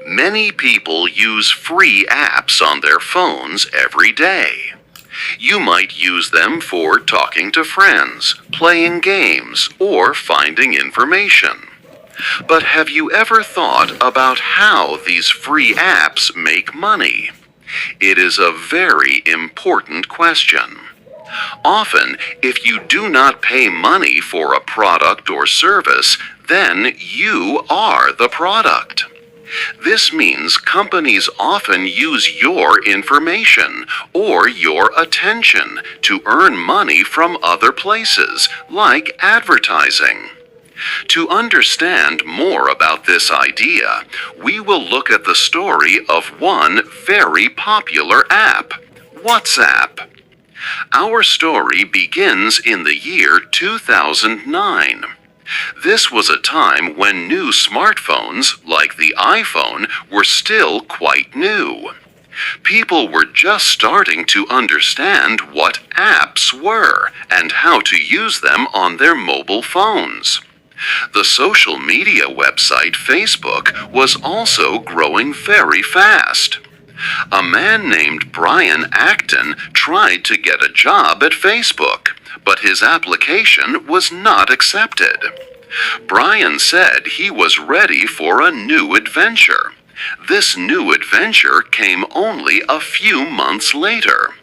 Many people use free apps on their phones every day. You might use them for talking to friends, playing games, or finding information. But have you ever thought about how these free apps make money? It is a very important question. Often, if you do not pay money for a product or service, then you are the product. This means companies often use your information or your attention to earn money from other places, like advertising. To understand more about this idea, we will look at the story of one very popular app, WhatsApp. Our story begins in the year 2009. This was a time when new smartphones, like the iPhone, were still quite new. People were just starting to understand what apps were and how to use them on their mobile phones. The social media website Facebook was also growing very fast. A man named Brian Acton tried to get a job at Facebook, but his application was not accepted. Brian said he was ready for a new adventure. This new adventure came only a few months later.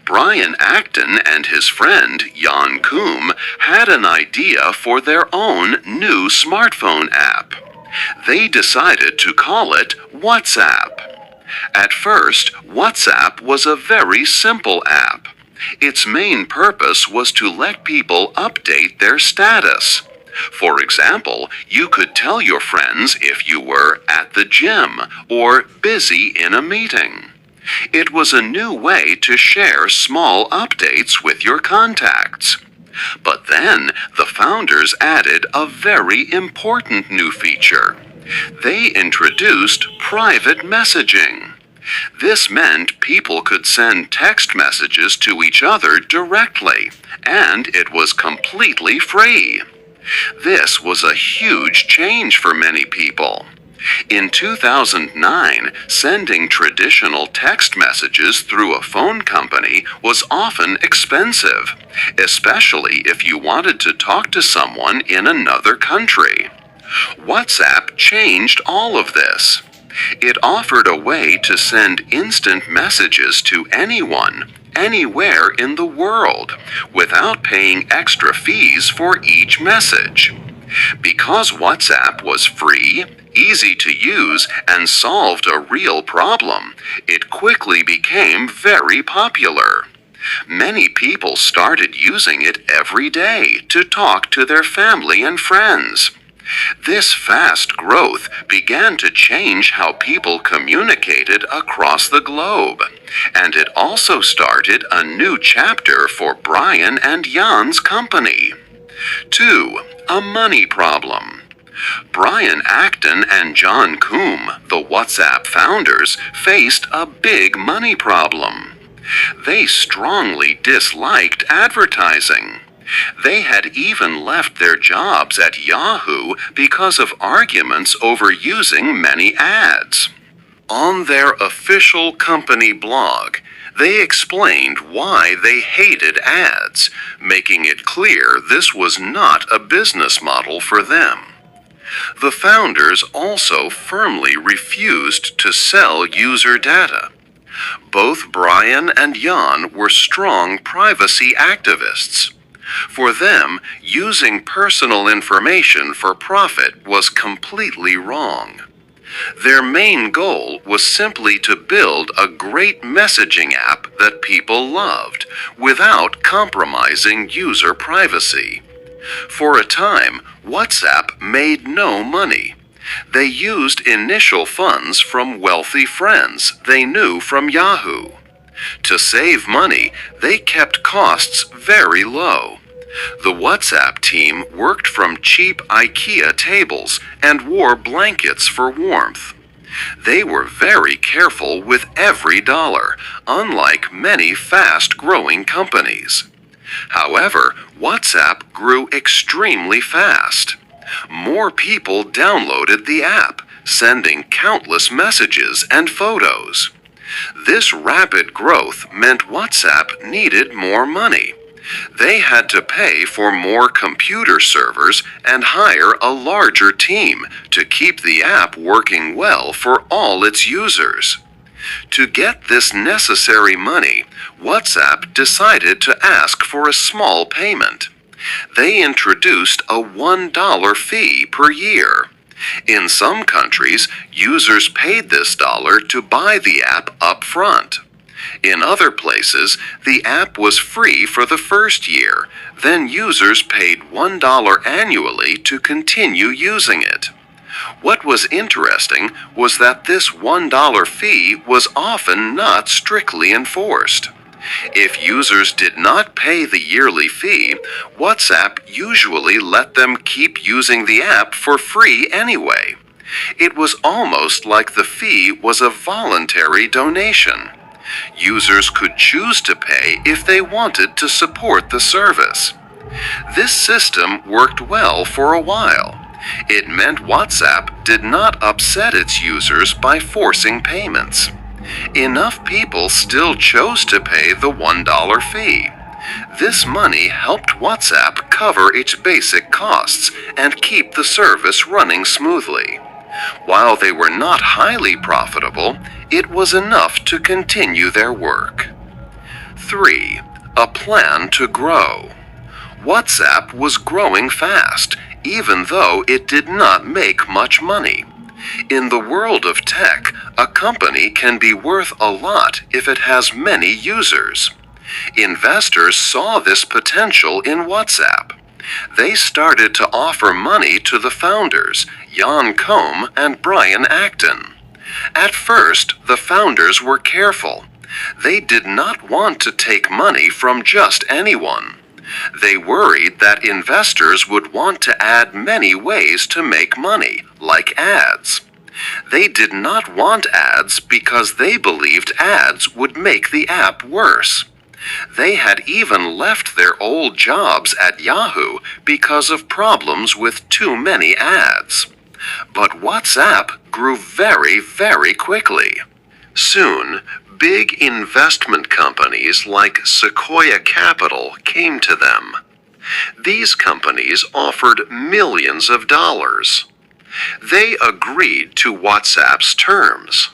Brian Acton and his friend Jan Koum had an idea for their own new smartphone app. They decided to call it WhatsApp. At first, WhatsApp was a very simple app. Its main purpose was to let people update their status. For example, you could tell your friends if you were at the gym or busy in a meeting. It was a new way to share small updates with your contacts. But then the founders added a very important new feature. They introduced private messaging. This meant people could send text messages to each other directly, and it was completely free. This was a huge change for many people. In 2009, sending traditional text messages through a phone company was often expensive, especially if you wanted to talk to someone in another country. WhatsApp changed all of this. It offered a way to send instant messages to anyone, anywhere in the world, without paying extra fees for each message. Because WhatsApp was free, easy to use, and solved a real problem, it quickly became very popular. Many people started using it every day to talk to their family and friends. This fast growth began to change how people communicated across the globe, and it also started a new chapter for Brian and Jan's company. 2. A money problem. Brian Acton and Jan Koum, the WhatsApp founders, faced a big money problem. They strongly disliked advertising. They had even left their jobs at Yahoo because of arguments over using many ads. On their official company blog, they explained why they hated ads, making it clear this was not a business model for them. The founders also firmly refused to sell user data. Both Brian and Jan were strong privacy activists. For them, using personal information for profit was completely wrong. Their main goal was simply to build a great messaging app that people loved, without compromising user privacy. For a time, WhatsApp made no money. They used initial funds from wealthy friends they knew from Yahoo. To save money, they kept costs very low. The WhatsApp team worked from cheap IKEA tables and wore blankets for warmth. They were very careful with every dollar, unlike many fast-growing companies. However, WhatsApp grew extremely fast. More people downloaded the app, sending countless messages and photos. This rapid growth meant WhatsApp needed more money. They had to pay for more computer servers and hire a larger team to keep the app working well for all its users. To get this necessary money, WhatsApp decided to ask for a small payment. They introduced a $1 fee per year. In some countries, users paid this dollar to buy the app up front. In other places, the app was free for the first year, then users paid $1 annually to continue using it. What was interesting was that this $1 fee was often not strictly enforced. If users did not pay the yearly fee, WhatsApp usually let them keep using the app for free anyway. It was almost like the fee was a voluntary donation. Users could choose to pay if they wanted to support the service. This system worked well for a while. It meant WhatsApp did not upset its users by forcing payments. Enough people still chose to pay the $1 fee. This money helped WhatsApp cover its basic costs and keep the service running smoothly. While they were not highly profitable, it was enough to continue their work. 3. A plan to grow. WhatsApp was growing fast, even though it did not make much money. In the world of tech, a company can be worth a lot if it has many users. Investors saw this potential in WhatsApp. They started to offer money to the founders, Jan Koum and Brian Acton. At first, the founders were careful. They did not want to take money from just anyone. They worried that investors would want to add many ways to make money, like ads. They did not want ads because they believed ads would make the app worse. They had even left their old jobs at Yahoo because of problems with too many ads. But WhatsApp grew very, very quickly. Soon, big investment companies like Sequoia Capital came to them. These companies offered millions of dollars. They agreed to WhatsApp's terms.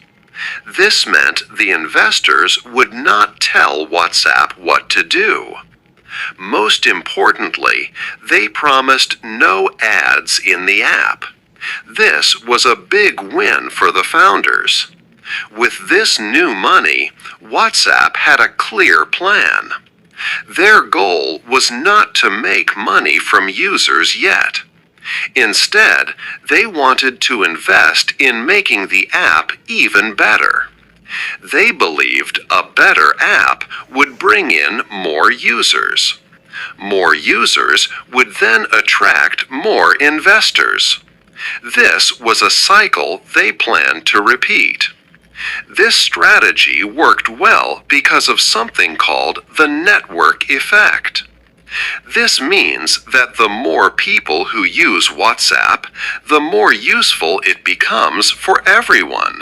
This meant the investors would not tell WhatsApp what to do. Most importantly, they promised no ads in the app. This was a big win for the founders. With this new money, WhatsApp had a clear plan. Their goal was not to make money from users yet. Instead, they wanted to invest in making the app even better. They believed a better app would bring in more users. More users would then attract more investors. This was a cycle they planned to repeat. This strategy worked well because of something called the network effect. This means that the more people who use WhatsApp, the more useful it becomes for everyone.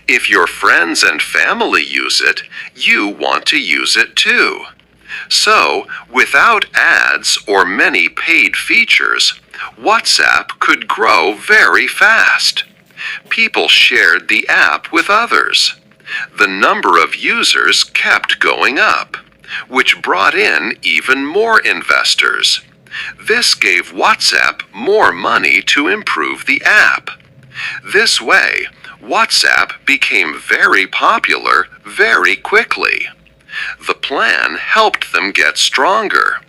If your friends and family use it, you want to use it too. So, without ads or many paid features, WhatsApp could grow very fast. People shared the app with others. The number of users kept going up, which brought in even more investors. This gave WhatsApp more money to improve the app. This way, WhatsApp became very popular very quickly. The plan helped them get stronger,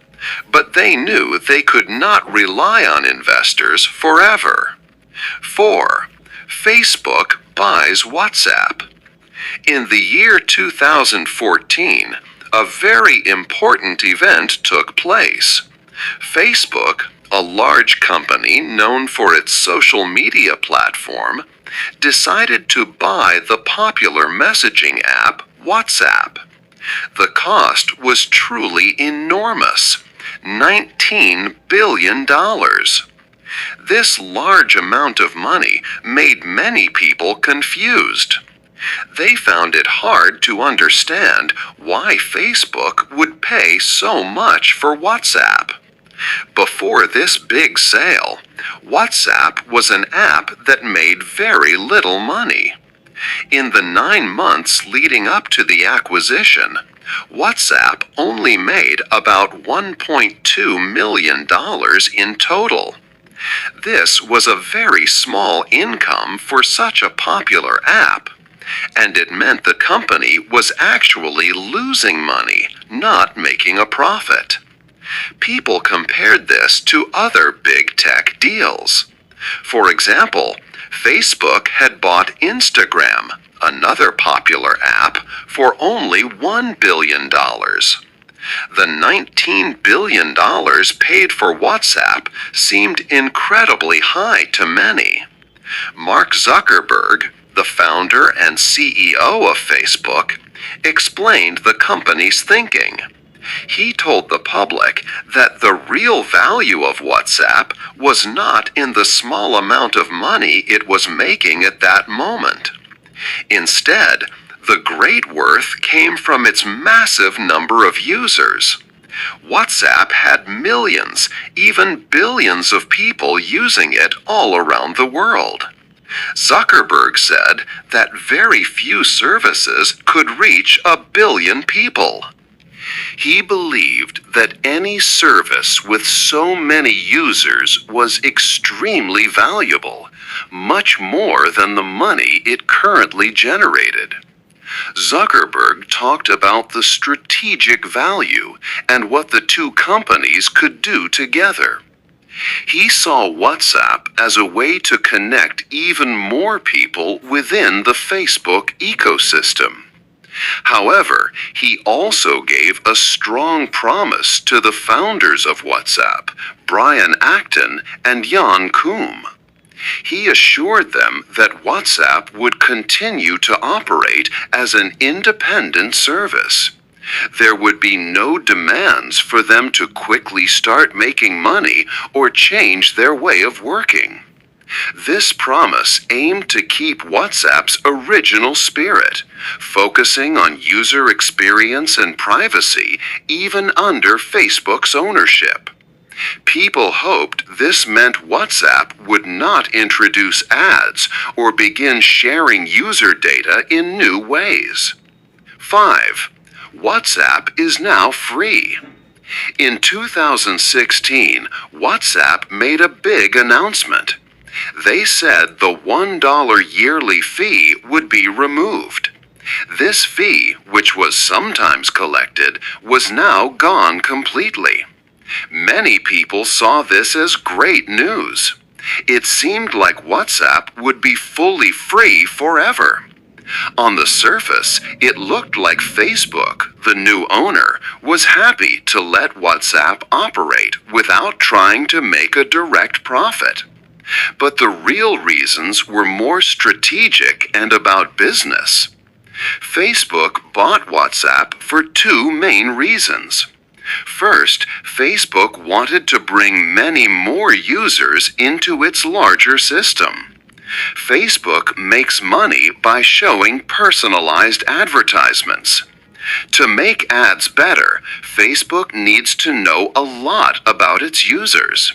but they knew they could not rely on investors forever. 4. Facebook buys WhatsApp. In the year 2014, a very important event took place. Facebook, a large company known for its social media platform, decided to buy the popular messaging app WhatsApp. The cost was truly enormous, $19 billion. This large amount of money made many people confused. They found it hard to understand why Facebook would pay so much for WhatsApp. Before this big sale, WhatsApp was an app that made very little money. In the 9 months leading up to the acquisition, WhatsApp only made about $1.2 million in total. This was a very small income for such a popular app, and it meant the company was actually losing money, not making a profit. People compared this to other big tech deals. For example, Facebook had bought Instagram, another popular app, for only $1 billion. The $19 billion paid for WhatsApp seemed incredibly high to many. Mark Zuckerberg, the founder and CEO of Facebook, explained the company's thinking. He told the public that the real value of WhatsApp was not in the small amount of money it was making at that moment. Instead, the great worth came from its massive number of users. WhatsApp had millions, even billions of people using it all around the world. Zuckerberg said that very few services could reach 1 billion people. He believed that any service with so many users was extremely valuable, much more than the money it currently generated. Zuckerberg talked about the strategic value and what the two companies could do together. He saw WhatsApp as a way to connect even more people within the Facebook ecosystem. However, he also gave a strong promise to the founders of WhatsApp, Brian Acton and Jan Koum. He assured them that WhatsApp would continue to operate as an independent service. There would be no demands for them to quickly start making money or change their way of working. This promise aimed to keep WhatsApp's original spirit, focusing on user experience and privacy even under Facebook's ownership. People hoped this meant WhatsApp would not introduce ads or begin sharing user data in new ways. 5. WhatsApp is now free. In 2016, WhatsApp made a big announcement. They said the $1 yearly fee would be removed. This fee, which was sometimes collected, was now gone completely. Many people saw this as great news. It seemed like WhatsApp would be fully free forever. On the surface, it looked like Facebook, the new owner, was happy to let WhatsApp operate without trying to make a direct profit. But the real reasons were more strategic and about business. Facebook bought WhatsApp for two main reasons. First, Facebook wanted to bring many more users into its larger system. Facebook makes money by showing personalized advertisements. To make ads better, Facebook needs to know a lot about its users.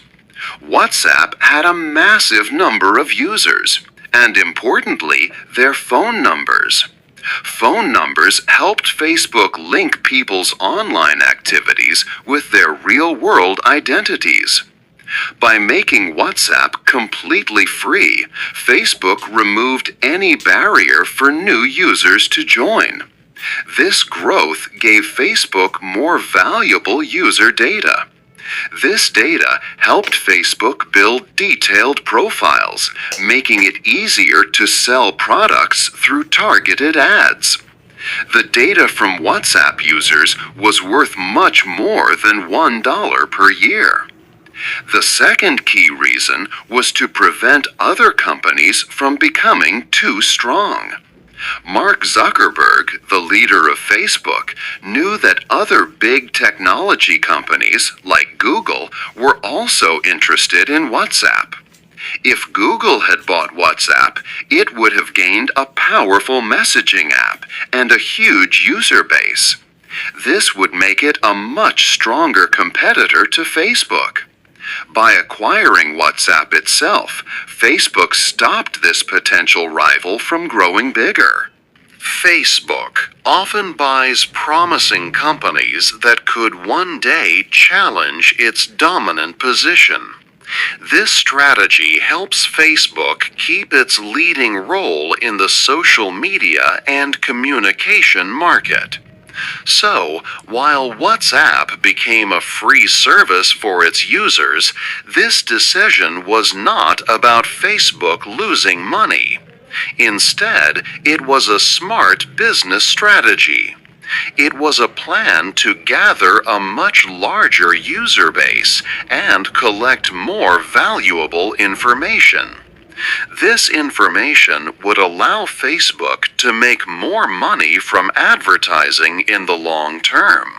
WhatsApp had a massive number of users, and importantly, their phone numbers. Phone numbers helped Facebook link people's online activities with their real-world identities. By making WhatsApp completely free, Facebook removed any barrier for new users to join. This growth gave Facebook more valuable user data. This data helped Facebook build detailed profiles, making it easier to sell products through targeted ads. The data from WhatsApp users was worth much more than $1 per year. The second key reason was to prevent other companies from becoming too strong. Mark Zuckerberg, the leader of Facebook, knew that other big technology companies, like Google, were also interested in WhatsApp. If Google had bought WhatsApp, it would have gained a powerful messaging app and a huge user base. This would make it a much stronger competitor to Facebook. By acquiring WhatsApp itself, Facebook stopped this potential rival from growing bigger. Facebook often buys promising companies that could one day challenge its dominant position. This strategy helps Facebook keep its leading role in the social media and communication market. So, while WhatsApp became a free service for its users, this decision was not about Facebook losing money. Instead, it was a smart business strategy. It was a plan to gather a much larger user base and collect more valuable information. This information would allow Facebook to make more money from advertising in the long term.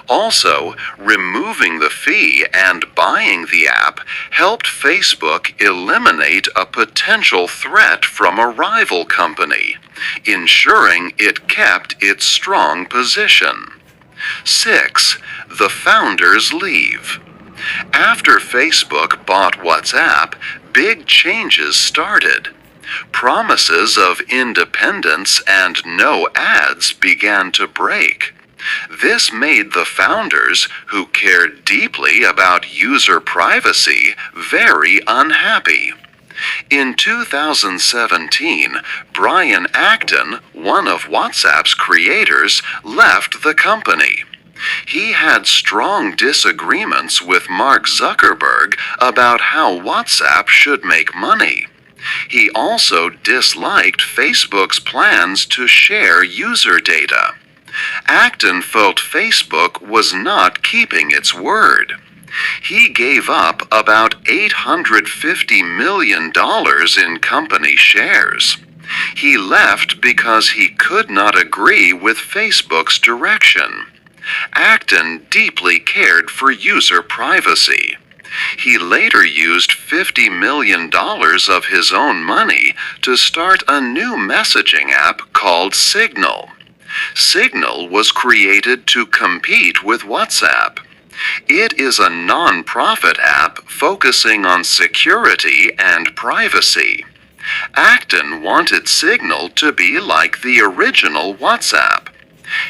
Also, removing the fee and buying the app helped Facebook eliminate a potential threat from a rival company, ensuring it kept its strong position. 6. The founders leave. After Facebook bought WhatsApp, big changes started. Promises of independence and no ads began to break. This made the founders, who cared deeply about user privacy, very unhappy. In 2017, Brian Acton, one of WhatsApp's creators, left the company. He had strong disagreements with Mark Zuckerberg about how WhatsApp should make money. He also disliked Facebook's plans to share user data. Acton felt Facebook was not keeping its word. He gave up about $850 million in company shares. He left because he could not agree with Facebook's direction. Acton deeply cared for user privacy. He later used $50 million of his own money to start a new messaging app called Signal. Signal was created to compete with WhatsApp. It is a non-profit app focusing on security and privacy. Acton wanted Signal to be like the original WhatsApp.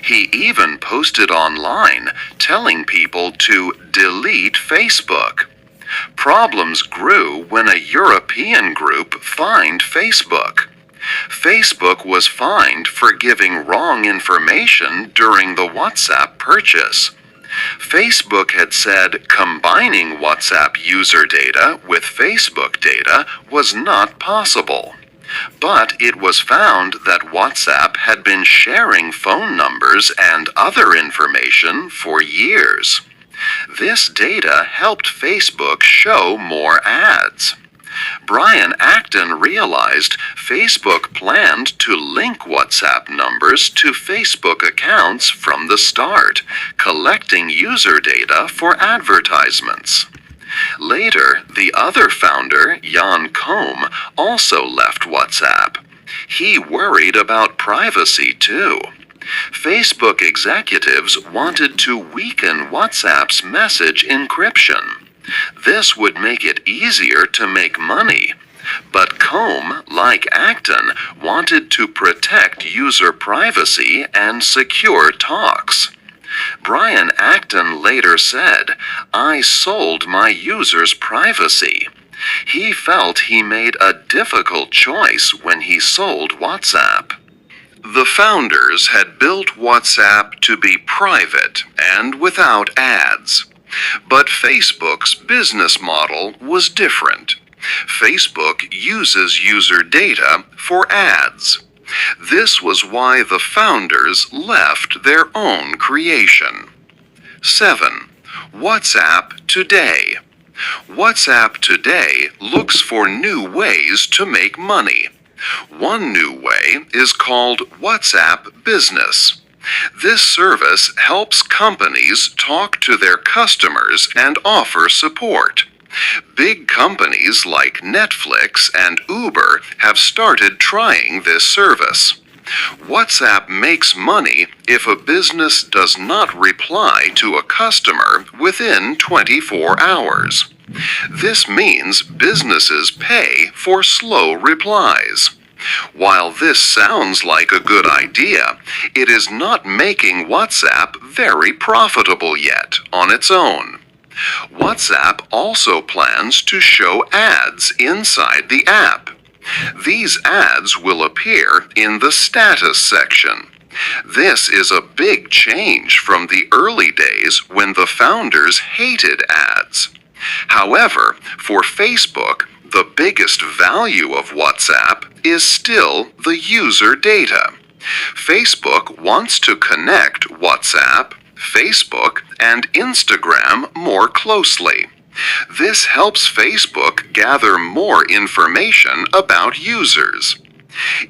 He even posted online telling people to delete Facebook. Problems grew when a European group fined Facebook. Facebook was fined for giving wrong information during the WhatsApp purchase. Facebook had said combining WhatsApp user data with Facebook data was not possible. But it was found that WhatsApp had been sharing phone numbers and other information for years. This data helped Facebook show more ads. Brian Acton realized Facebook planned to link WhatsApp numbers to Facebook accounts from the start, collecting user data for advertisements. Later, the other founder, Jan Koum, also left WhatsApp. He worried about privacy too. Facebook executives wanted to weaken WhatsApp's message encryption. This would make it easier to make money. But Koum, like Acton, wanted to protect user privacy and secure talks. Brian Acton later said, "I sold my users' privacy." He felt he made a difficult choice when he sold WhatsApp. The founders had built WhatsApp to be private and without ads. But Facebook's business model was different. Facebook uses user data for ads. This was why the founders left their own creation. 7. WhatsApp Today. WhatsApp today looks for new ways to make money. One new way today is called WhatsApp Business. This service helps companies talk to their customers and offer support. Big companies like Netflix and Uber have started trying this service. WhatsApp makes money if a business does not reply to a customer within 24 hours. This means businesses pay for slow replies. While this sounds like a good idea, it is not making WhatsApp very profitable yet on its own. WhatsApp also plans to show ads inside the app. These ads will appear in the status section. This is a big change from the early days when the founders hated ads. However, for Facebook, the biggest value of WhatsApp is still the user data. Facebook wants to connect WhatsApp, Facebook, and Instagram more closely. This helps Facebook gather more information about users.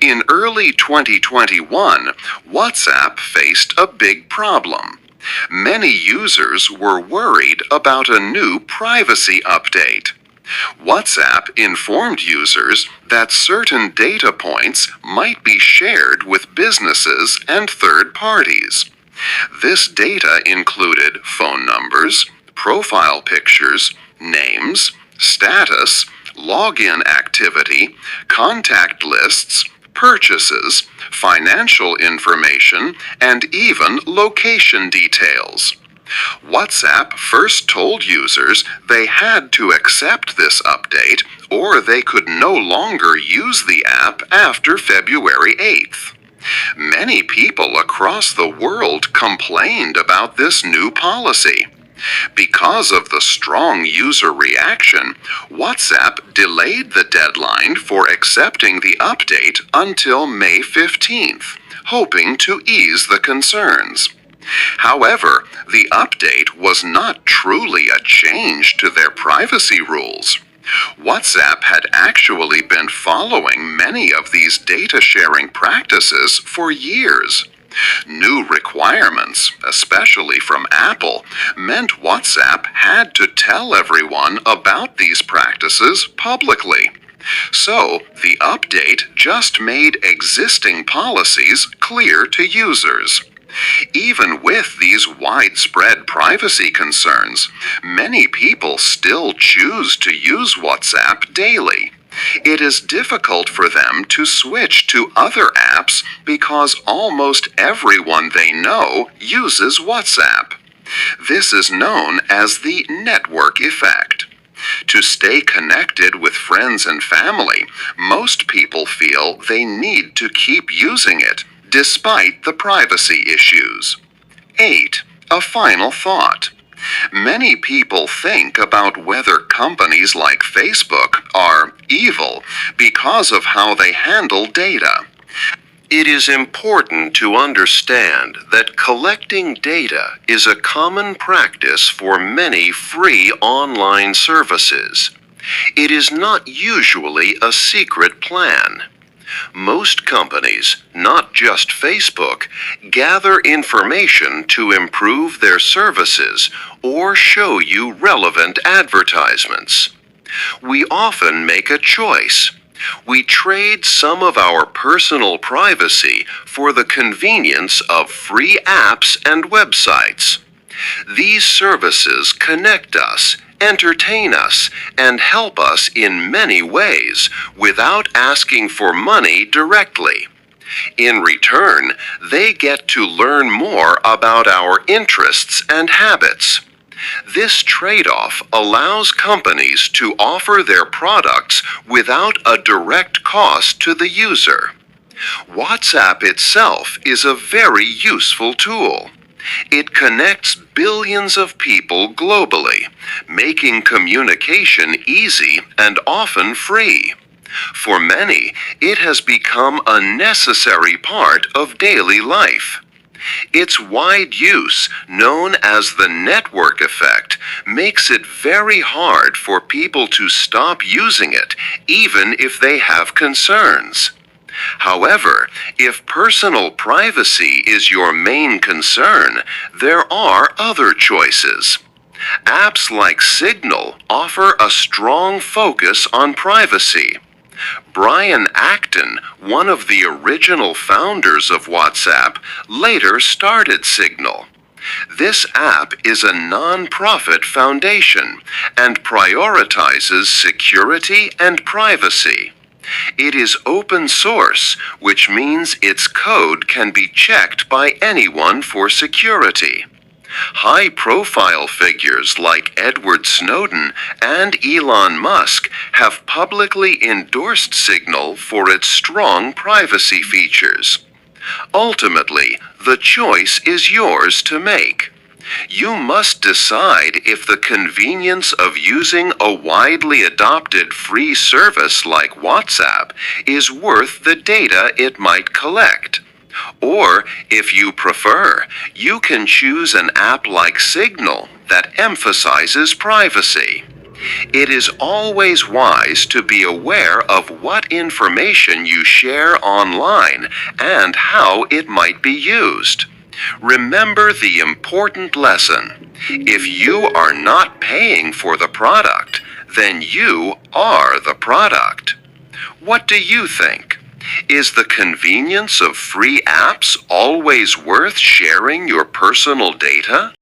In early 2021, WhatsApp faced a big problem. Many users were worried about a new privacy update. WhatsApp informed users that certain data points might be shared with businesses and third parties. This data included phone numbers, profile pictures, names, status, login activity, contact lists, purchases, financial information, and even location details. WhatsApp first told users they had to accept this update or they could no longer use the app after February 8th. Many people across the world complained about this new policy. Because of the strong user reaction, WhatsApp delayed the deadline for accepting the update until May 15th, hoping to ease the concerns. However, the update was not truly a change to their privacy rules. WhatsApp had actually been following many of these data sharing practices for years. New requirements, especially from Apple, meant WhatsApp had to tell everyone about these practices publicly. So, the update just made existing policies clear to users. Even with these widespread privacy concerns, many people still choose to use WhatsApp daily. It is difficult for them to switch to other apps because almost everyone they know uses WhatsApp. This is known as the network effect. To stay connected with friends and family, most people feel they need to keep using it, despite the privacy issues. 8. A final thought. Many people think about whether companies like Facebook are evil because of how they handle data. It is important to understand that collecting data is a common practice for many free online services. It is not usually a secret plan. Most companies, not just Facebook, gather information to improve their services or show you relevant advertisements. We often make a choice. We trade some of our personal privacy for the convenience of free apps and websites. These services connect us, entertain us, and help us in many ways without asking for money directly. In return, they get to learn more about our interests and habits. This trade-off allows companies to offer their products without a direct cost to the user. WhatsApp itself is a very useful tool. It connects billions of people globally, making communication easy and often free. For many, it has become a necessary part of daily life. Its wide use, known as the network effect, makes it very hard for people to stop using it, even if they have concerns. However, if personal privacy is your main concern, there are other choices. Apps like Signal offer a strong focus on privacy. Brian Acton, one of the original founders of WhatsApp, later started Signal. This app is a non-profit foundation and prioritizes security and privacy. It is open source, which means its code can be checked by anyone for security. High-profile figures like Edward Snowden and Elon Musk have publicly endorsed Signal for its strong privacy features. Ultimately, the choice is yours to make. You must decide if the convenience of using a widely adopted free service like WhatsApp is worth the data it might collect. Or, if you prefer, you can choose an app like Signal that emphasizes privacy. It is always wise to be aware of what information you share online and how it might be used. Remember the important lesson. If you are not paying for the product, then you are the product. What do you think? Is the convenience of free apps always worth sharing your personal data?